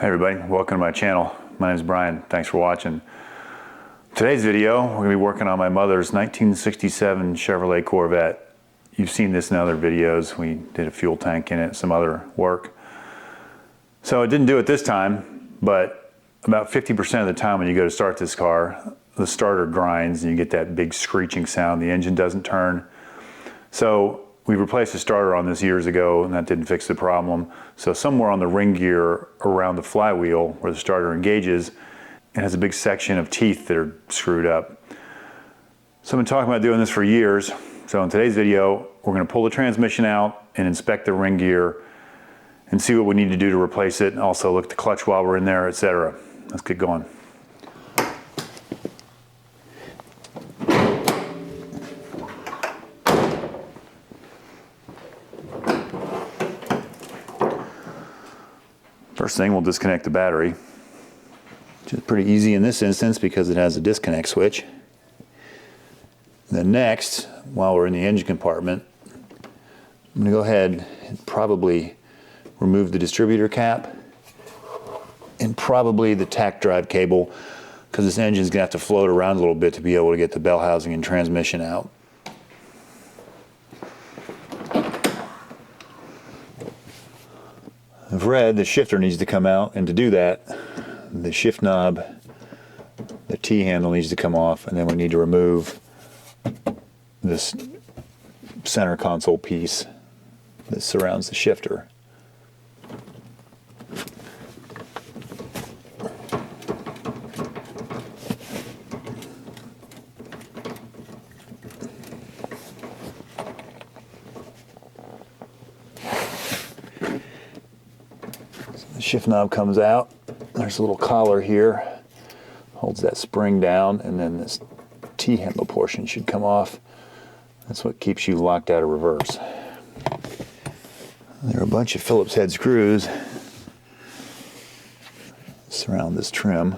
everybody, welcome to my channel. My name is Brian, thanks for watching. Today's video, we're going to be working on my mother's 1967 Chevrolet Corvette. You've seen this in other videos. We did a fuel tank in it, some other work. So I didn't do it this time, but about 50% of the time when you go to start this car, the starter grinds and you get that big screeching sound. The engine doesn't turn. So we replaced the starter on this years ago and that didn't fix the problem. So somewhere on the ring gear around the flywheel where the starter engages, it has a big section of teeth that are screwed up. So I've been talking about doing this for years. So in today's video, we're going to pull the transmission out and inspect the ring gear and see what we need to do to replace it, and also look at the clutch while we're in there, etc. Let's get going. First thing, we'll disconnect the battery, which is pretty easy in this instance because it has a disconnect switch. Then next, while we're in the engine compartment, I'm going to go ahead and probably remove the distributor cap and probably the tach drive cable, because this engine is going to have to float around a little bit to be able to get the bell housing and transmission out. I've read the shifter needs to come out, and to do that, the shift knob, the T-handle needs to come off, and then we need to remove this center console piece that surrounds the shifter. The shift knob comes out. There's a little collar here, holds that spring down, and then this T-handle portion should come off. That's what keeps you locked out of reverse. There are a bunch of Phillips head screws surround this trim.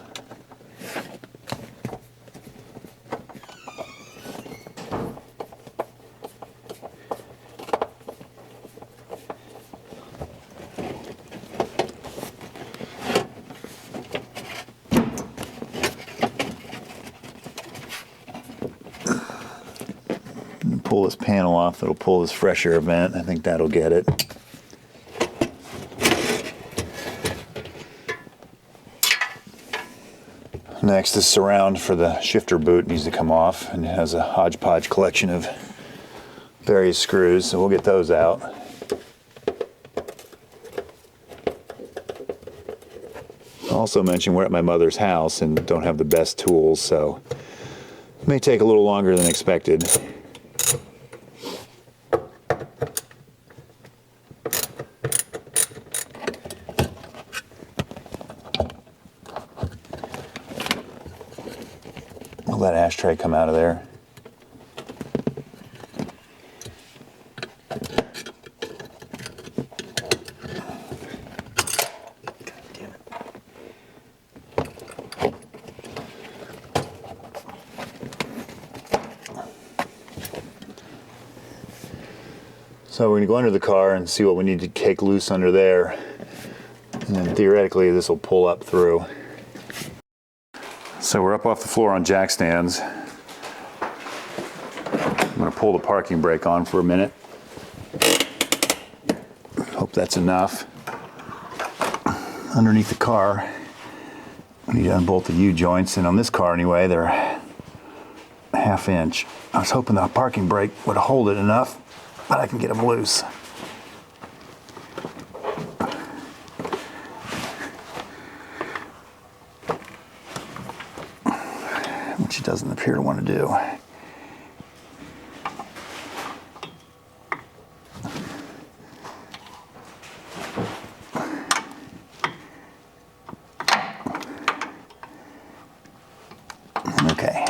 Pull this panel off, that'll pull this fresh air vent. I think that'll get it. Next, the surround for the shifter boot needs to come off, and it has a hodgepodge collection of various screws, so we'll get those out. I'll also mention we're at my mother's house and don't have the best tools, so it may take a little longer than expected. Will that ashtray come out of there? So we're going to go under the car and see what we need to take loose under there, and then theoretically this will pull up through. So we're up off the floor on jack stands. I'm going to pull the parking brake on for a minute. Hope that's enough. Underneath the car, we need to unbolt the U-joints, and on this car anyway, they're a ½ inch. I was hoping the parking brake would hold it enough, but I can get them loose. Which it doesn't appear to want to do. Okay.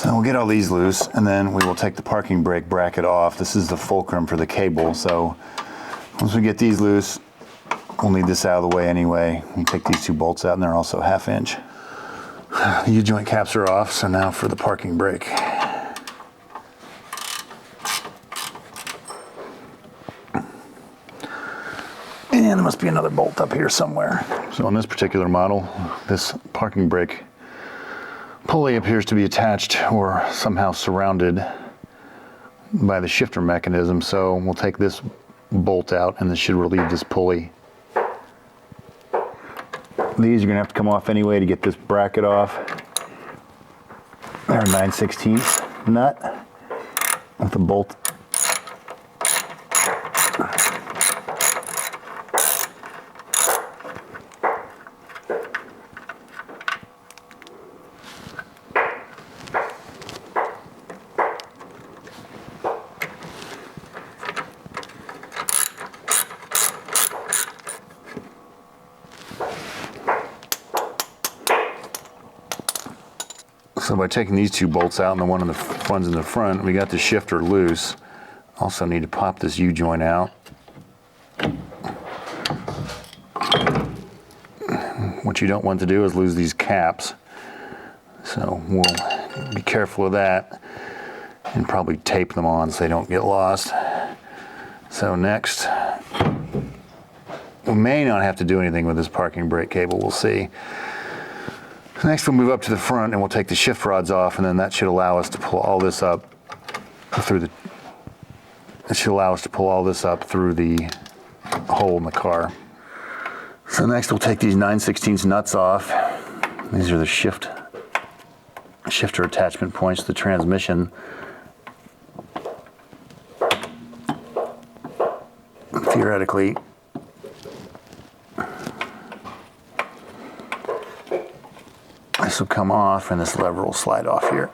So we'll get all these loose, and then we will take the parking brake bracket off. This is the fulcrum for the cable, so once we get these loose, We'll need this out of the way anyway. You take these two bolts out, and they're also 1/2 inch. The U-joint caps are off, so now for the parking brake. And there must be another bolt up here somewhere. So on this particular model, this parking brake pulley appears to be attached or somehow surrounded by the shifter mechanism. So we'll take this bolt out, and this should relieve this pulley. These are gonna have to come off anyway to get this bracket off. They're a 9/16 nut with a bolt. So by taking these two bolts out and the one in the one's in the front, we got the shifter loose. Also need to pop this U-joint out. What you don't want to do is lose these caps. So we'll be careful of that and probably tape them on so they don't get lost. So next, we may not have to do anything with this parking brake cable, we'll see. Next we'll move up to the front and we'll take the shift rods off, and then that should allow us to pull all this up through the, hole in the car. So next we'll take these 9/16 nuts off. These are the shifter attachment points to the transmission. Theoretically, this will come off and this lever will slide off here.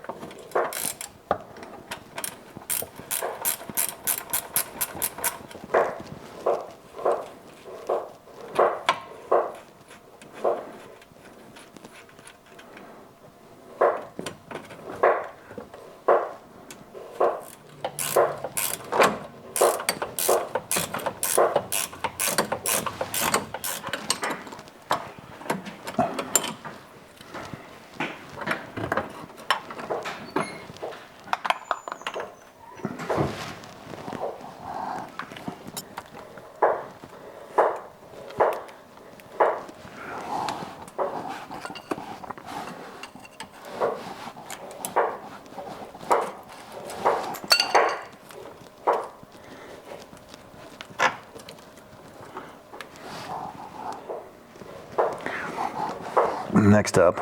Next up,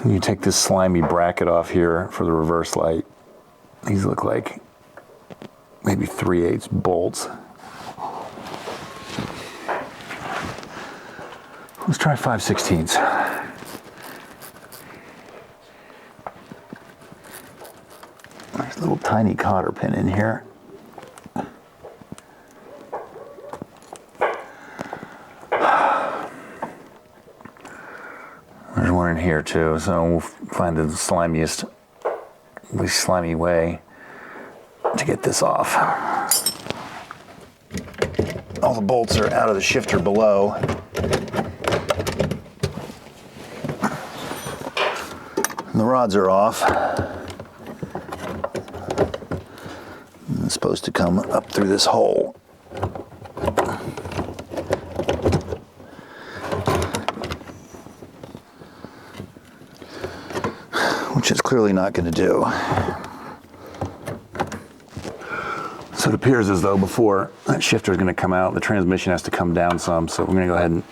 you take this slimy bracket off here for the reverse light. These look like maybe 3/8 bolts. Let's try 5/16. There's a little tiny cotter pin in here. There's one in here too, so we'll find the slimiest, least slimy way to get this off. All the bolts are out of the shifter below. And the rods are off. And it's supposed to come up through this hole. Which it's clearly not going to do. So it appears as though before that shifter is going to come out, the transmission has to come down some. So we're going to go ahead and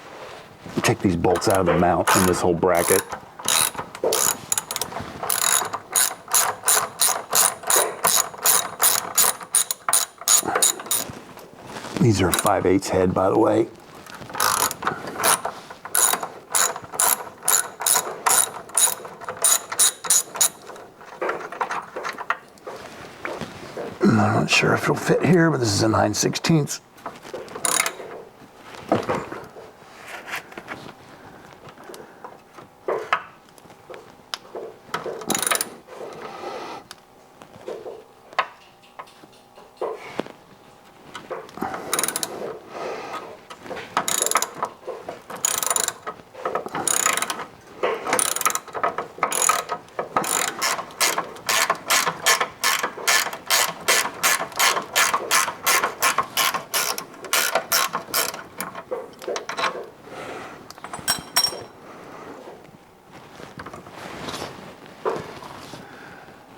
take these bolts out of the mount in this whole bracket. These are 5/8 head, by the way. I'm not sure if it'll fit here, but this is a 9/16.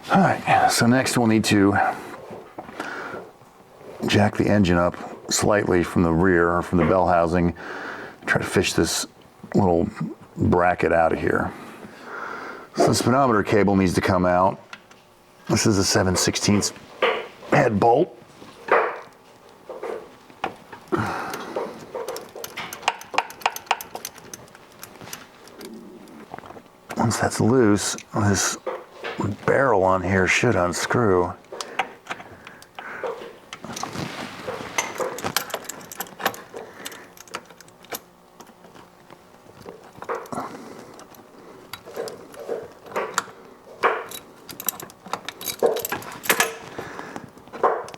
All right, so next we'll need to jack the engine up slightly from the rear or from the bell housing. Try to fish this little bracket out of here. So the speedometer cable needs to come out. This is a 7/16 head bolt. Once that's loose, this barrel on here should unscrew.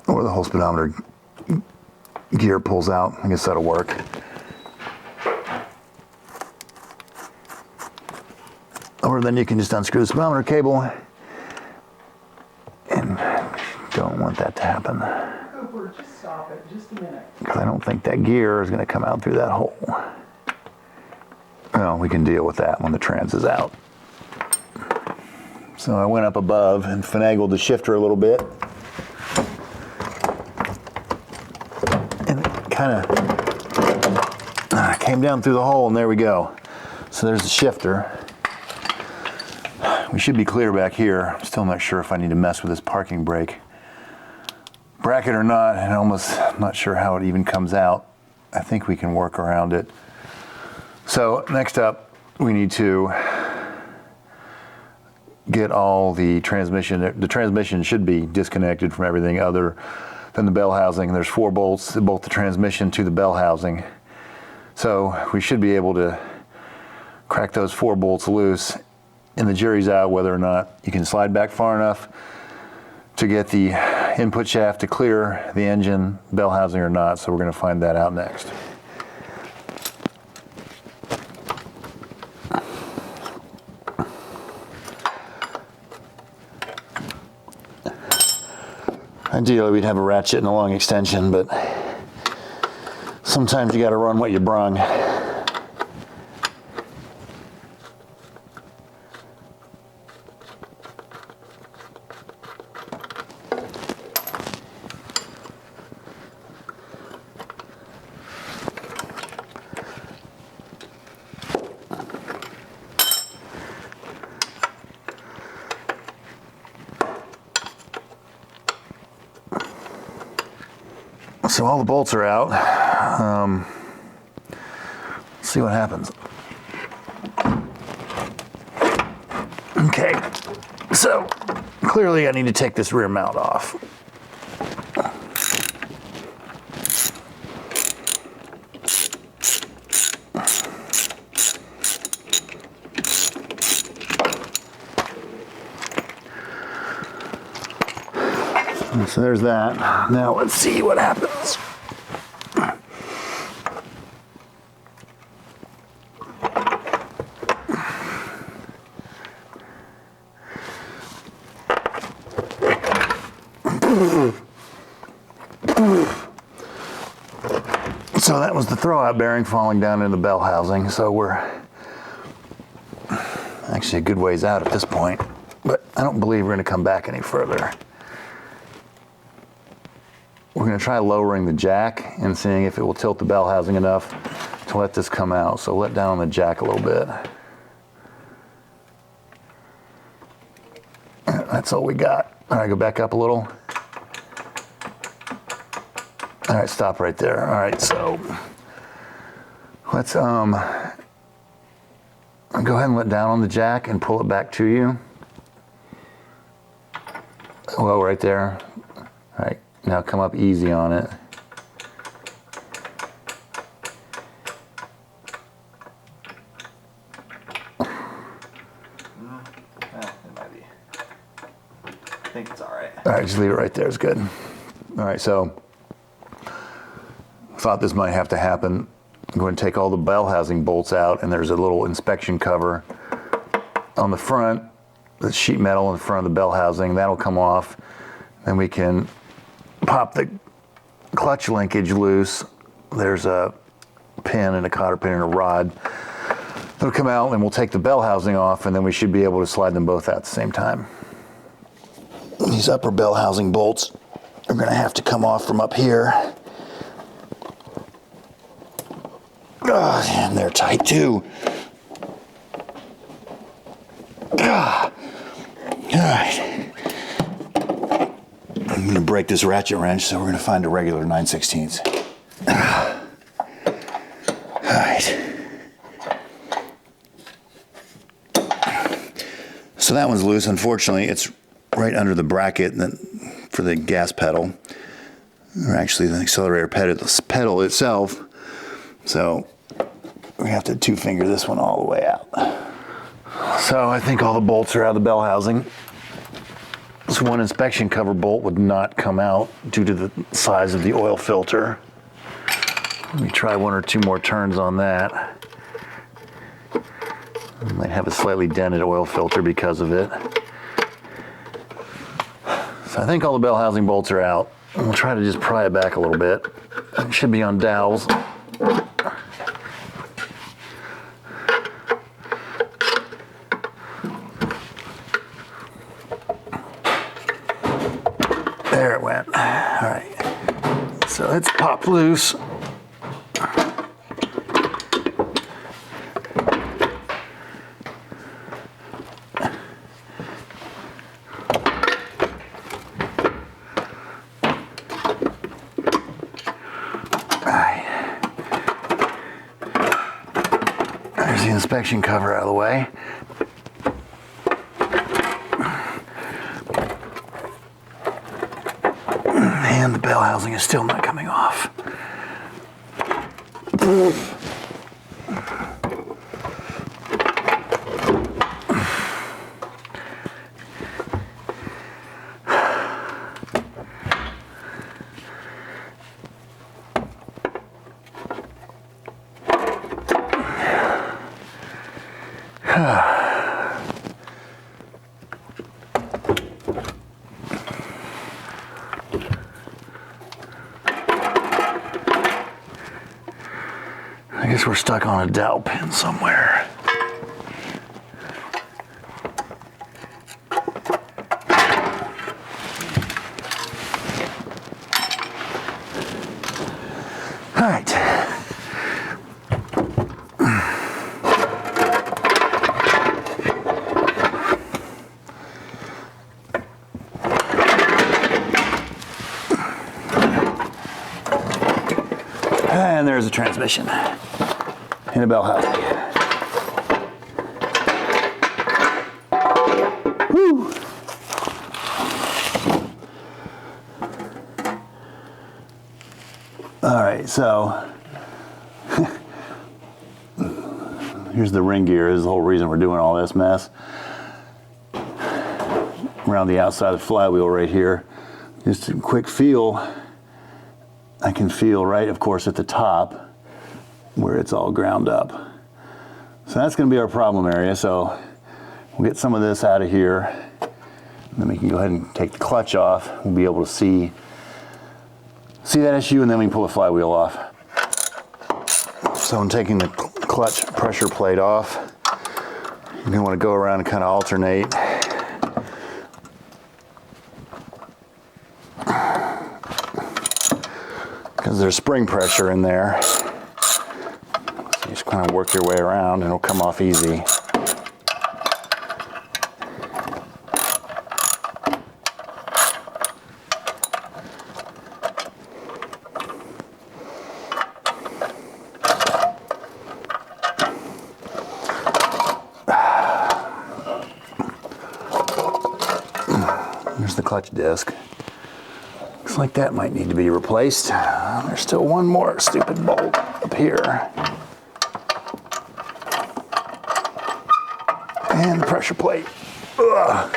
Or the whole speedometer gear pulls out. I guess that'll work. Or then you can just unscrew the speedometer cable, and don't want that to happen. Cooper, just stop it, just a minute. Because I don't think that gear is going to come out through that hole. Well, we can deal with that when the trans is out. So I went up above and finagled the shifter a little bit. And it kind of came down through the hole, and there we go. So there's the shifter. We should be clear back here. I'm still not sure if I need to mess with this parking brake bracket or not, and I'm not sure how it even comes out. I think we can work around it. So next up, we need to get all the transmission. The transmission should be disconnected from everything other than the bell housing. There's 4 bolts that bolt the transmission to the bell housing. So we should be able to crack those 4 bolts loose. And the jury's out whether or not you can slide back far enough to get the input shaft to clear the engine bell housing or not. So we're going to find that out next. Ideally, we'd have a ratchet and a long extension, but sometimes you got to run what you brung. So all the bolts are out. Let's see what happens. Okay, so clearly I need to take this rear mount off. So there's that. Now let's see what happens. So that was the throwout bearing falling down into the bell housing. So we're actually a good ways out at this point, but I don't believe we're going to come back any further. We're going to try lowering the jack and seeing if it will tilt the bell housing enough to let this come out. So let down on the jack a little bit. That's all we got. All right, go back up a little. All right, stop right there. All right, so let's go ahead and let down on the jack and pull it back to you. Well, right there. All right. Now come up easy on it. It might be. I think it's all right. All right, just leave it right there. It's good. All right, so thought this might have to happen. I'm going to take all the bell housing bolts out, and there's a little inspection cover on the front, the sheet metal in front of the bell housing. That'll come off. Then we can pop the clutch linkage loose. There's a pin and a cotter pin and a rod. It'll come out, and we'll take the bell housing off, and then we should be able to slide them both out at the same time. these upper bell housing bolts are going to have to come off from up here. And they're tight too. All right. I'm going to break this ratchet wrench, so we're going to find a regular 9/16. All right. So that one's loose. Unfortunately, it's right under the bracket for the gas pedal, or actually the accelerator pedal itself. So we have to 2-finger this one all the way out. So I think all the bolts are out of the bell housing. This one inspection cover bolt would not come out due to the size of the oil filter. Let me try 1 or 2 more turns on that. I might have a slightly dented oil filter because of it. So I think all the bell housing bolts are out. We'll try to just pry it back a little bit. It should be on dowels. There it went. All right. So it's popped loose. There's the inspection cover out of the way. And the bell housing is still not coming off. I guess we're stuck on a dowel pin somewhere. All right. And there's a transmission and a bell housing. Woo. All right, so here's the ring gear. This is the whole reason we're doing all this mess. Around the outside of the flywheel right here. Just a quick feel. I can feel right, of course, at the top where it's all ground up. So that's going to be our problem area. So we'll get some of this out of here. And then we can go ahead and take the clutch off. We'll be able to see that issue, and then we can pull the flywheel off. So I'm taking the clutch pressure plate off. You're going to want to go around and kind of alternate. Because there's spring pressure in there. So you just kind of work your way around and it'll come off easy. There's the clutch disc. Looks like that might need to be replaced. There's still one more stupid bolt up here. And the pressure plate. Ugh.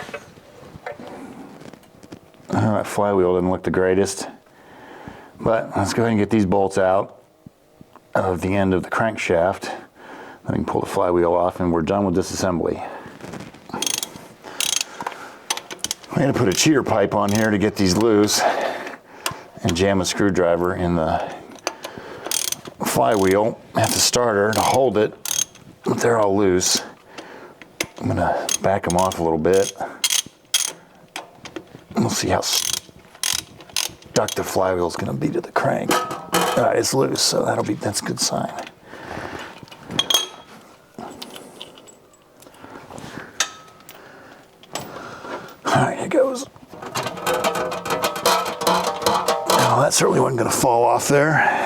That flywheel didn't look the greatest. But let's go ahead and get these bolts out of the end of the crankshaft. Then we can pull the flywheel off and we're done with disassembly. I'm going to put a cheater pipe on here to get these loose and jam a screwdriver in the flywheel at the starter to hold it, but they're all loose. I'm going to back them off a little bit. We'll see how stuck the flywheel is going to be to the crank. All right, it's loose, so that's a good sign. All right, here goes. Oh, that certainly wasn't going to fall off there.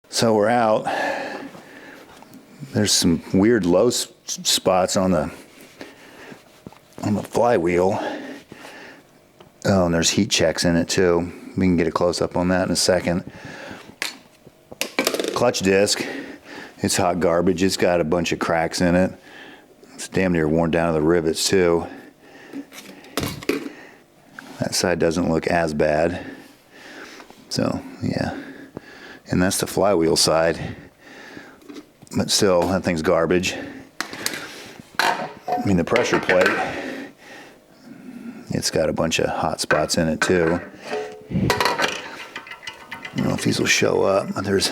So we're out. There's some weird low spots on the flywheel. Oh, and there's heat checks in it too. We can get a close up on that in a second. Clutch disc, it's hot garbage. It's got a bunch of cracks in it. It's damn near worn down to the rivets too. That side doesn't look as bad. So, yeah. And that's the flywheel side. But still, that thing's garbage. I mean, the pressure plate, it's got a bunch of hot spots in it too. I don't know if these will show up, but there's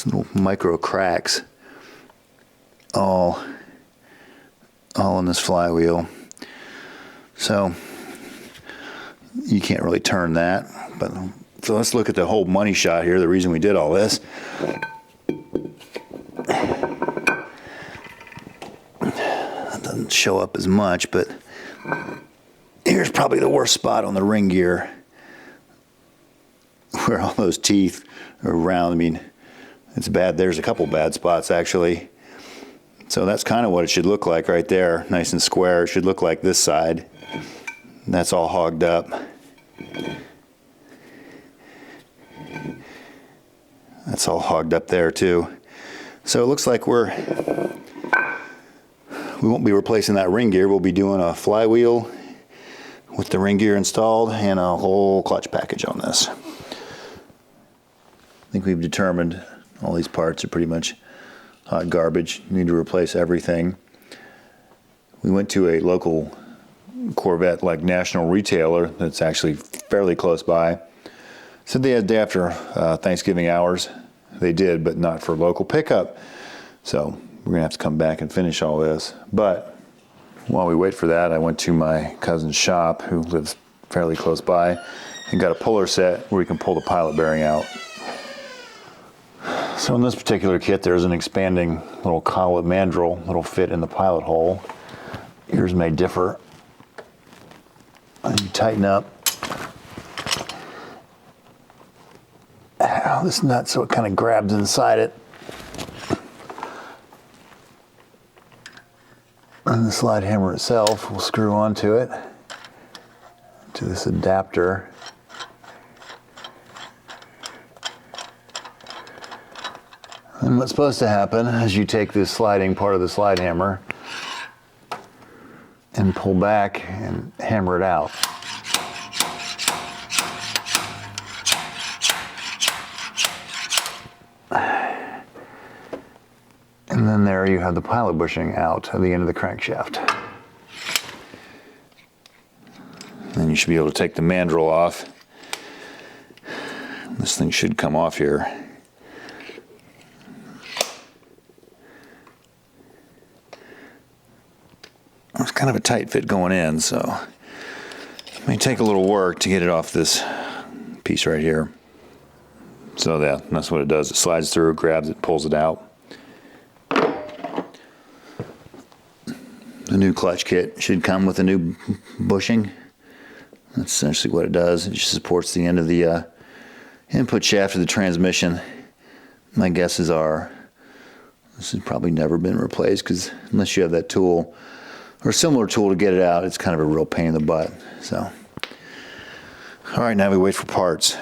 little micro cracks all in this flywheel. So you can't really turn that. But so let's look at the whole money shot here, the reason we did all this. That doesn't show up as much, but here's probably the worst spot on the ring gear, where all those teeth are around. I mean, it's bad. There's a couple bad spots actually. So that's kind of what it should look like right there, nice and square. It should look like this side. That's all hogged up. That's all hogged up there too. So it looks like we won't be replacing that ring gear. We'll be doing a flywheel with the ring gear installed and a whole clutch package on this. I think we've determined all these parts are pretty much hot garbage. You need to replace everything. We went to a local Corvette like national retailer that's actually fairly close by. Said they had day after Thanksgiving hours. They did, but not for local pickup. So we're gonna have to come back and finish all this. But while we wait for that, I went to my cousin's shop, who lives fairly close by, and got a puller set where we can pull the pilot bearing out. So in this particular kit, there's an expanding little collet mandrel that'll fit in the pilot hole. Yours may differ. And you tighten up this nut so it kind of grabs inside it. And the slide hammer itself will screw onto it, to this adapter. And what's supposed to happen is you take this sliding part of the slide hammer and pull back and hammer it out. And then there you have the pilot bushing out at the end of the crankshaft. Then you should be able to take the mandrel off. This thing should come off here. It's kind of a tight fit going in, so it may take a little work to get it off this piece right here. So that's what it does. It slides through, grabs it, pulls it out. The new clutch kit should come with a new bushing. That's essentially what it does. It just supports the end of the input shaft of the transmission. My guesses are this has probably never been replaced, because unless you have that tool or a similar tool to get it out, it's kind of a real pain in the butt. So, all right, now we wait for parts. A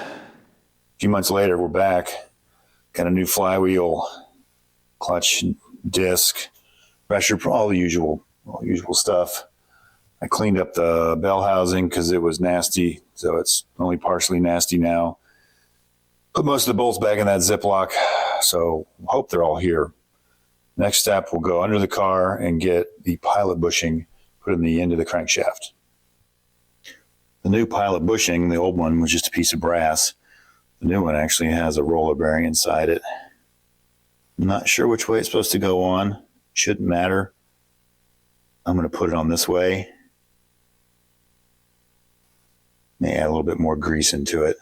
few months later, we're back. Got a new flywheel, clutch, disc, pressure, all the usual stuff. I cleaned up the bell housing because it was nasty, so it's only partially nasty now. Put most of the bolts back in that Ziploc, so hope they're all here. Next step, we'll go under the car and get the pilot bushing put in the end of the crankshaft. The new pilot bushing, the old one was just a piece of brass. The new one actually has a roller bearing inside it. I'm not sure which way it's supposed to go on. Shouldn't matter. I'm going to put it on this way. May add a little bit more grease into it.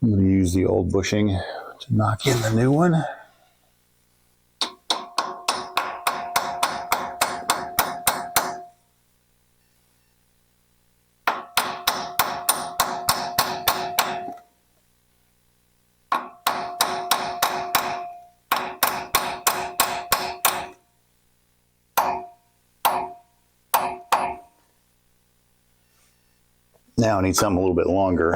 I'm going to use the old bushing to knock in the new one. Now I need something a little bit longer.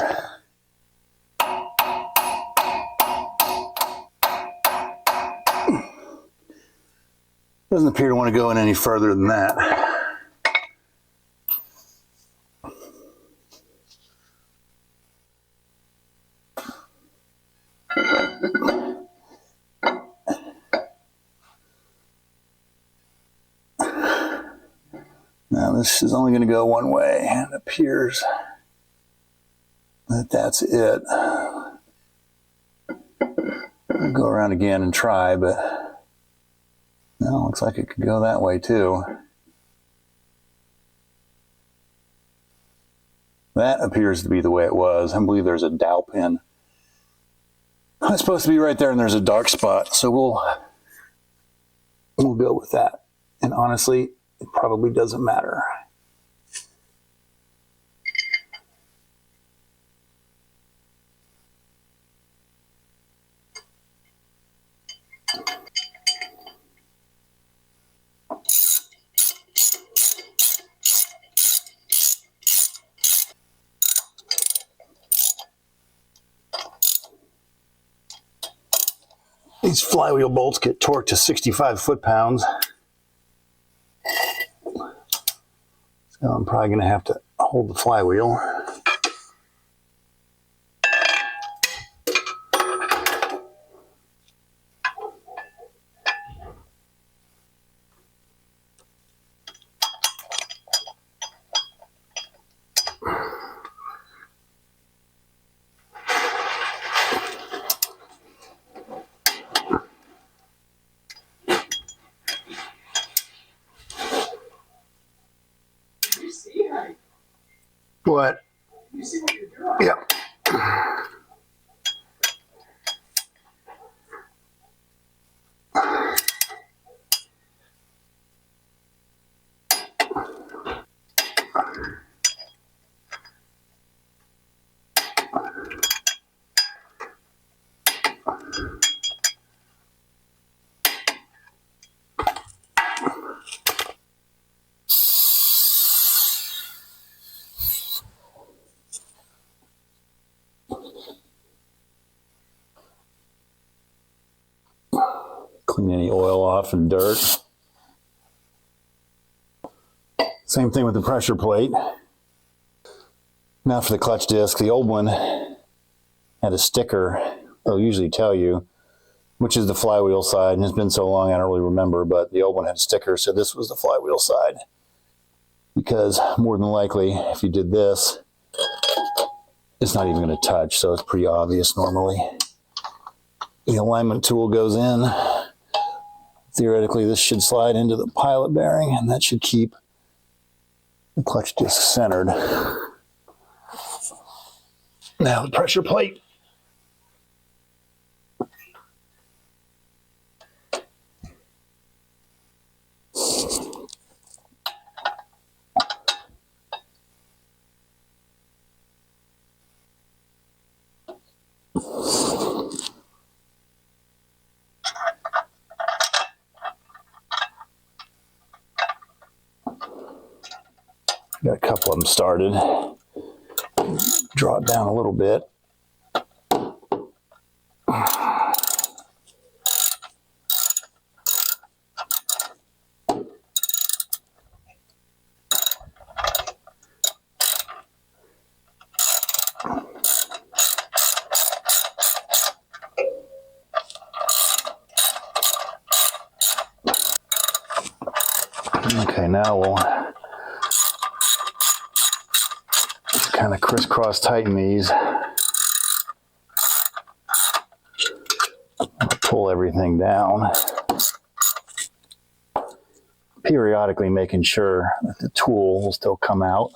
Doesn't appear to want to go in any further than that. Now this is only going to go one way, and it appears that that's it. I'll go around again and try, but no, looks like it could go that way too. That appears to be the way it was. I believe there's a dowel pin. It's supposed to be right there, and there's a dark spot, so we'll go with that. And honestly, it probably doesn't matter. These flywheel bolts get torqued to 65 foot-pounds. So I'm probably going to have to hold the flywheel. What? You see what you're doing? Yep. Clean any oil off and dirt. Same thing with the pressure plate. Now for the clutch disc. The old one had a sticker. They'll usually tell you which is the flywheel side, and it's been so long I don't really remember, but the old one had a sticker, so this was the flywheel side. Because more than likely, if you did this, it's not even going to touch, so it's pretty obvious normally. The alignment tool goes in. Theoretically, this should slide into the pilot bearing, and that should keep the clutch disc centered. Now the pressure plate. Got a couple of them started. Draw it down a little bit. Okay, now we'll kind of crisscross tighten these. Pull everything down. Periodically making sure that the tool will still come out.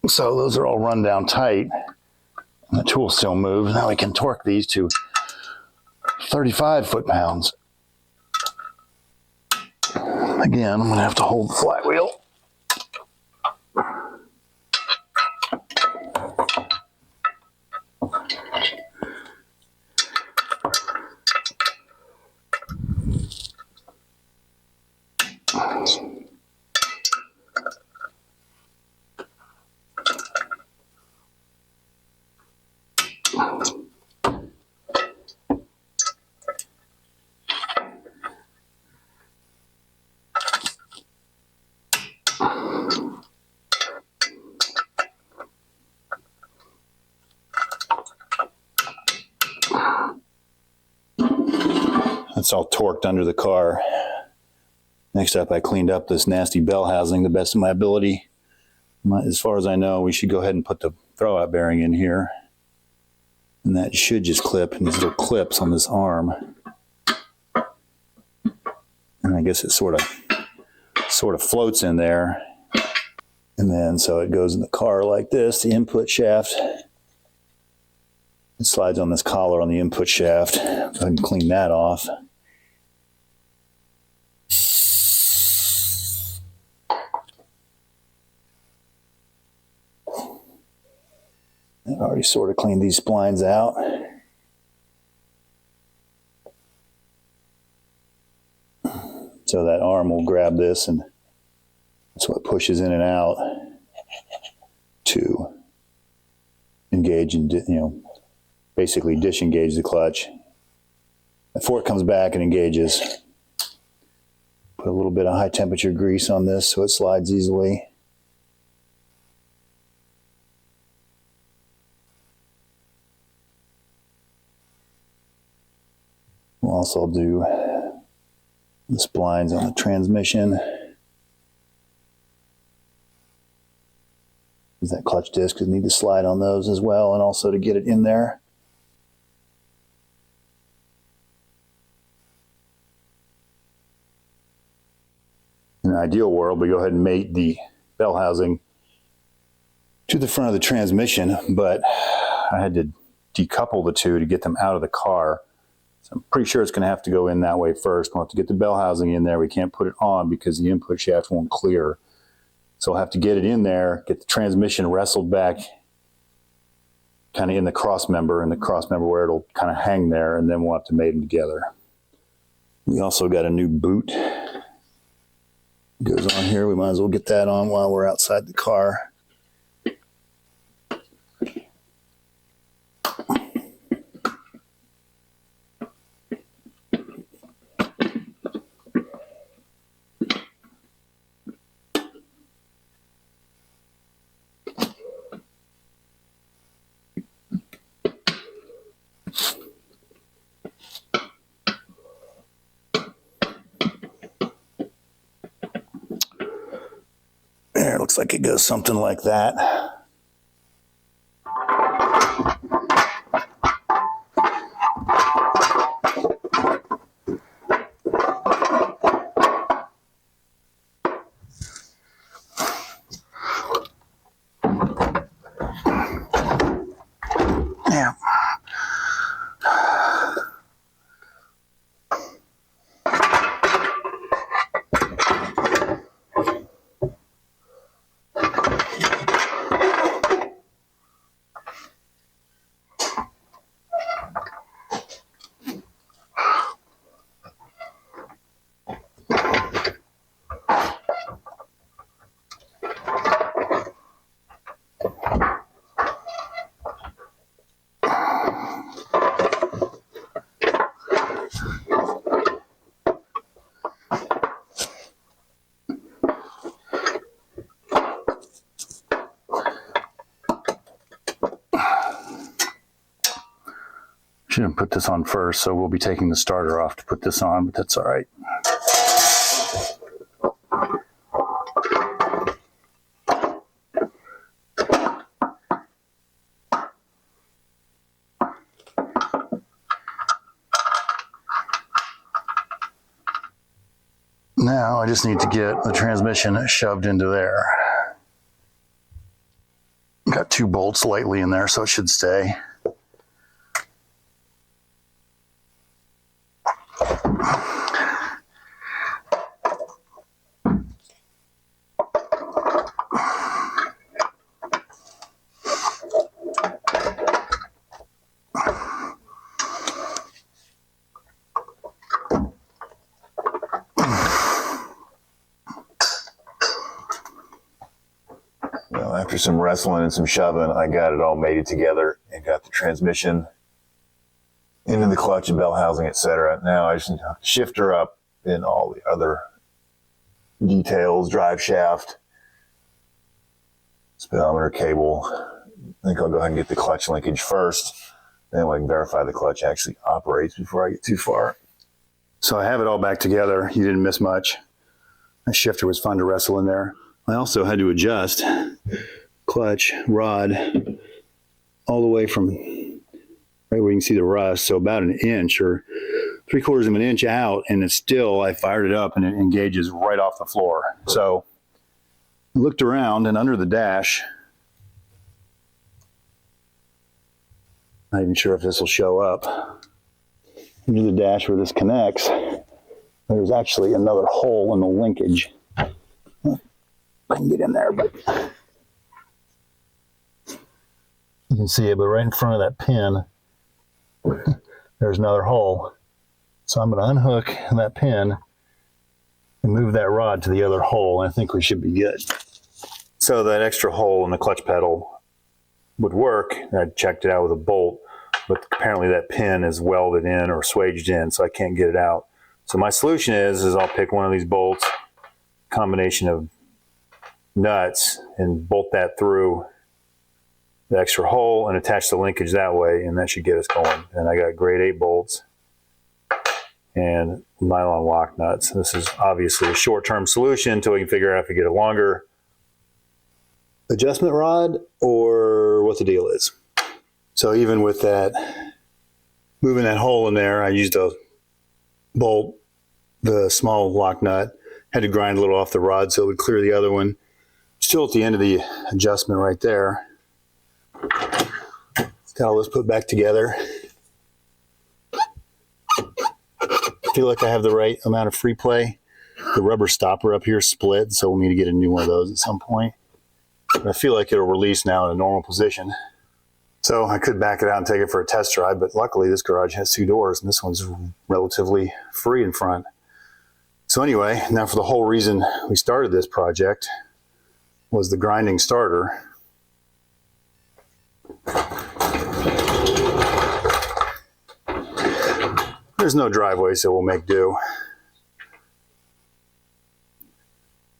So those are all run down tight. And the tool still moves. Now we can torque these to 35 foot-pounds. Again, I'm going to have to hold the flywheel. It's all torqued under the car. Next up, I cleaned up this nasty bell housing the best of my ability. As far as I know, we should go ahead and put the throwout bearing in here. And that should just clip, and these little clips on this arm. And I guess it sort of floats in there. And then so it goes in the car like this, the input shaft. It slides on this collar on the input shaft. Go ahead and clean that off. I've already sort of cleaned these splines out. So that arm will grab this, and that's what pushes in and out to engage and, basically disengage the clutch. Before it comes back and engages, put a little bit of high temperature grease on this so it slides easily. We'll also do the splines on the transmission. That clutch disc, we need to slide on those as well, and also to get it in there. In an ideal world, we go ahead and mate the bell housing to the front of the transmission, but I had to decouple the two to get them out of the car. So I'm pretty sure it's going to have to go in that way first. We'll have to get the bell housing in there. We can't put it on because the input shaft won't clear. So I'll have to get it in there, get the transmission wrestled back kind of in the cross member, where it'll kind of hang there, and then we'll have to mate them together. We also got a new boot. It goes on here. We might as well get that on while we're outside the car. There, looks like it goes something like that. Yeah. Shouldn't put this on first, so we'll be taking the starter off to put this on, but that's all right. Now I just need to get the transmission shoved into there. Got 2 bolts lightly in there, so it should stay. Well, after some wrestling and some shoving, I got it all mated together and got the transmission into the clutch and bell housing, etc. Now I just need to shift her up in all the other details, drive shaft, speedometer cable. I think I'll go ahead and get the clutch linkage first. Then I can verify the clutch actually operates before I get too far. So I have it all back together. You didn't miss much. That shifter was fun to wrestle in there. I also had to adjust clutch rod all the way from right where you can see the rust, so about an inch or 3/4 of an inch out, and it's still, I fired it up and it engages right off the floor. So I looked around, and under the dash, not even sure if this will show up, under the dash where this connects, there's actually another hole in the linkage. I can get in there, but you can see it, but right in front of that pin, there's another hole. So I'm going to unhook that pin and move that rod to the other hole, and I think we should be good. So that extra hole in the clutch pedal would work. I checked it out with a bolt, but apparently that pin is welded in or swaged in, so I can't get it out. So my solution is I'll pick one of these bolts, combination of nuts, and bolt that through the extra hole and attach the linkage that way, and that should get us going. And I got grade 8 bolts and nylon lock nuts. This is obviously a short-term solution until we can figure out if we get a longer adjustment rod or what the deal is. So even with that, moving that hole in there, I used a bolt, the small lock nut, had to grind a little off the rod so it would clear the other one. Still at the end of the adjustment right there. Got all this put back together. Feel like I have the right amount of free play. The rubber stopper up here split, so we'll need to get a new one of those at some point. But I feel like it'll release now in a normal position. So I could back it out and take it for a test drive, but luckily this garage has 2 doors and this one's relatively free in front. So anyway, now for the whole reason we started this project was the grinding starter. There's no driveway, so we'll make do.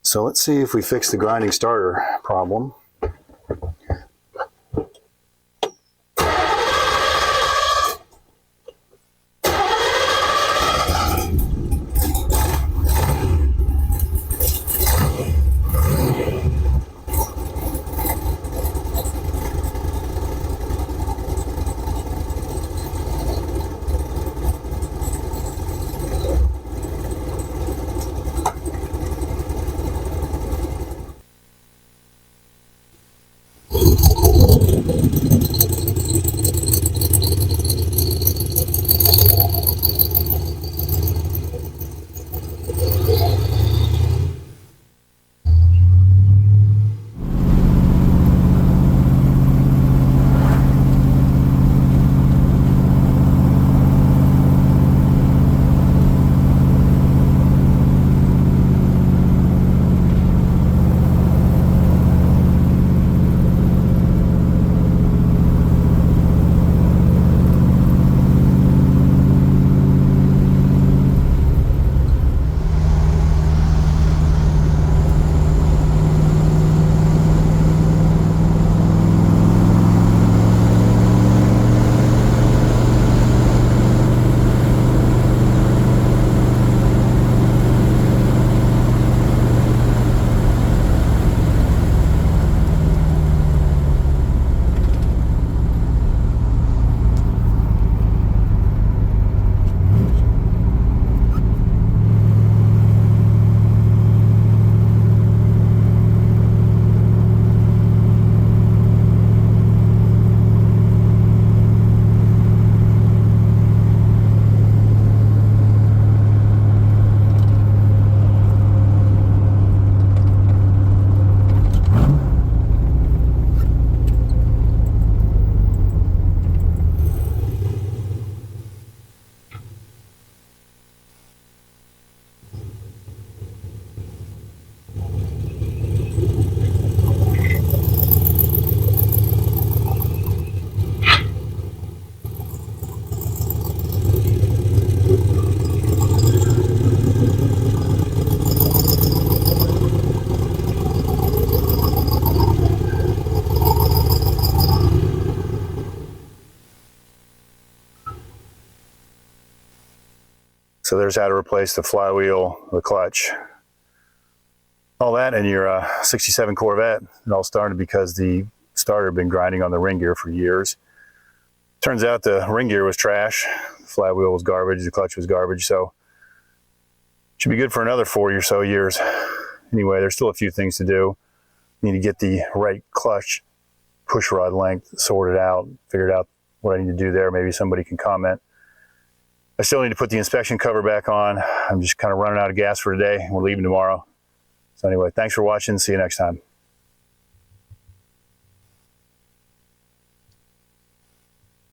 So let's see if we fix the grinding starter problem. So there's how to replace the flywheel, the clutch, all that in your 67 Corvette. It all started because the starter had been grinding on the ring gear for years. Turns out the ring gear was trash, the flywheel was garbage, the clutch was garbage, so should be good for another 40 or so years. Anyway, there's still a few things to do. Need to get the right clutch push rod length sorted out, figured out what I need to do there. Maybe somebody can comment. I still need to put the inspection cover back on. I'm just kind of running out of gas for today. We're leaving tomorrow. So anyway, thanks for watching. See you next time.